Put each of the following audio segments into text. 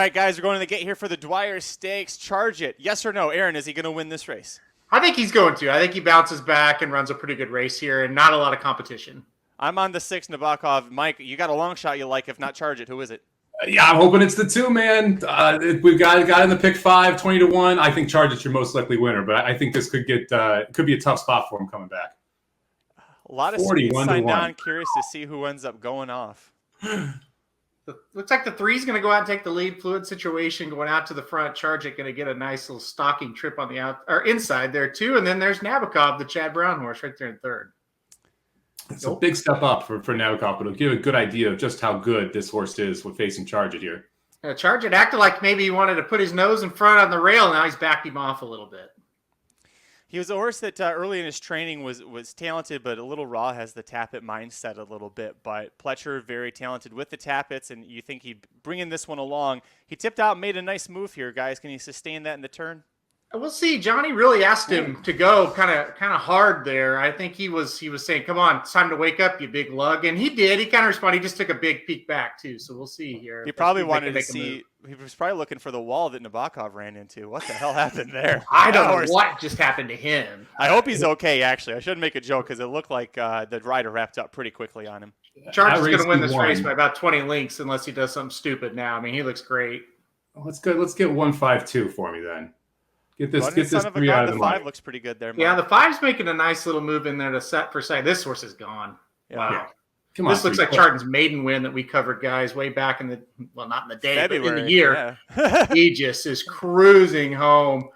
right, guys, we're going to the gate here for the Dwyer Stakes. Charge it. Yes or no? Aaron, is he going to win this race? I think he's going to. I think he bounces back and runs a pretty good race here and not a lot of competition. I'm on the 6, Nabokov. Mike, you got a long shot you like. If not, charge it. Who is it? Yeah, I'm hoping it's the 2, man. We've got in the pick 5, 20-1. I think Charge It's your most likely winner, but I think this could be a tough spot for him coming back. A lot of speed signed on. Curious to see who ends up going off. Looks like the 3's going to go out and take the lead. Fluid situation going out to the front. Charge It going to get a nice little stalking trip on the inside there too. And then there's Nabokov, the Chad Brown horse, right there in 3rd. It's a big step up for Nabokov, but it'll give a good idea of just how good this horse is with facing Charge It here. Charge It acted like maybe he wanted to put his nose in front on the rail. Now he's backed him off a little bit. He was a horse that early in his training was talented, but a little raw, has the tap-it mindset a little bit. But Pletcher, very talented with the tap-its, and you think he'd bring in this one along. He tipped out and made a nice move here, guys. Can he sustain that in the turn? We'll see. Johnny really asked him to go kind of hard there. I think he was saying, "Come on, it's time to wake up, you big lug," and he did. He kind of responded. He just took a big peek back too. So we'll see here. He probably wanted to see. He was probably looking for the wall that Nabokov ran into. What the hell happened there? I don't know what just happened to him. I hope he's okay. Actually, I shouldn't make a joke because it looked like the rider wrapped up pretty quickly on him. Charge is going to win this race by about 20 lengths unless he does something stupid now. I mean, he looks great. Let's go. Let's get 152 for me then. Get this 3 out of the 5 looks pretty good there, Mark. Yeah, the 5's making a nice little move in there to set for sight. This horse is gone. Yeah. Wow. Yeah. Come on, this looks like Chardon's maiden win that we covered, guys, way back in not in the day, February, but in the year. Yeah. He just is cruising home.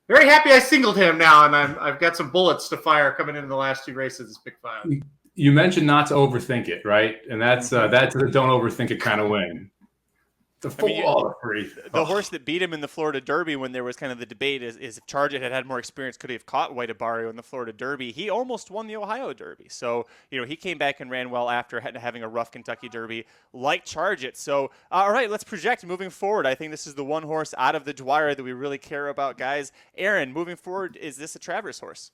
Very happy I singled him now, and I've got some bullets to fire coming into the last 2 races. This big 5. You mentioned not to overthink it, right? And that's the don't overthink it kind of win. The horse that beat him in the Florida Derby when there was kind of the debate is if Charge It had more experience, could he have caught White Abario in the Florida Derby? He almost won the Ohio Derby. So, he came back and ran well after having a rough Kentucky Derby like Charge It. So, all right, let's project moving forward. I think this is the one horse out of the Dwyer that we really care about, guys. Aaron, moving forward, is this a Travers horse?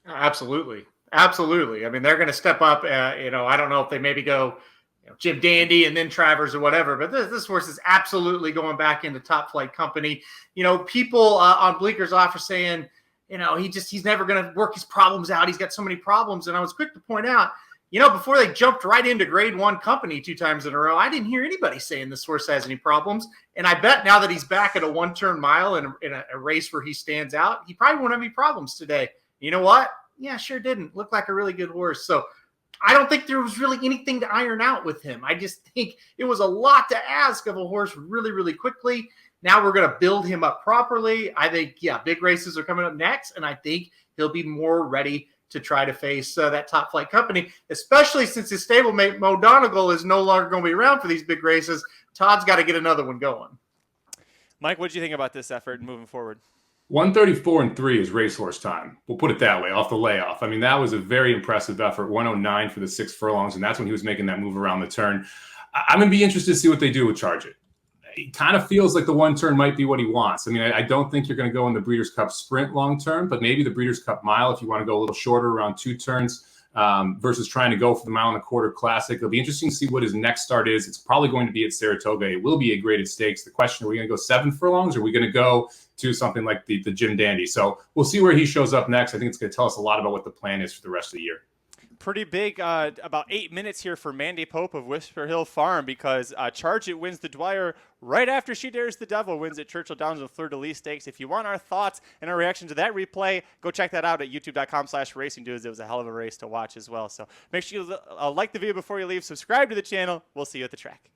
Absolutely. Absolutely. I mean, they're going to step up. I don't know if they maybe go Jim Dandy and then Travers or whatever, but this horse is absolutely going back into top flight company. People on Bleeker's Off are saying, he's never going to work his problems out. He's got so many problems. And I was quick to point out, before they jumped right into grade 1 company 2 times in a row, I didn't hear anybody saying this horse has any problems. And I bet now that he's back at a 1-turn mile in a race where he stands out, he probably won't have any problems today. You know what? Yeah, sure didn't. Looked like a really good horse. So I don't think there was really anything to iron out with him. I just think it was a lot to ask of a horse really, really quickly. Now we're going to build him up properly. I think, big races are coming up next, and I think he'll be more ready to try to face that top flight company, especially since his stablemate Mo Donegal is no longer going to be around for these big races. Todd's got to get another one going. Mike, what do you think about this effort moving forward? 134-3 is racehorse time. We'll put it that way, off the layoff. I mean, that was a very impressive effort. 109 for the 6 furlongs, and that's when he was making that move around the turn. I'm going to be interested to see what they do with Charge It. It kind of feels like the 1 turn might be what he wants. I mean, I don't think you're going to go in the Breeders' Cup Sprint long term, but maybe the Breeders' Cup Mile if you want to go a little shorter, around 2 turns, versus trying to go for the 1.25 Mile Classic. It'll be interesting to see what his next start is. It's probably going to be at Saratoga. It will be a graded stakes. The question, are we going to go 7 furlongs, or are we going to go to something like the Jim Dandy? So we'll see where he shows up next. I think it's going to tell us a lot about what the plan is for the rest of the year. Pretty big, about 8 minutes here for Mandy Pope of Whisper Hill Farm, because Charge It wins the Dwyer right after She Dares the Devil wins at Churchill Downs and Fleur de Lis Stakes. If you want our thoughts and our reaction to that replay, go check that out at youtube.com/racing dudes. It was a hell of a race to watch as well. So make sure you like the video before you leave, subscribe to the channel. We'll see you at the track.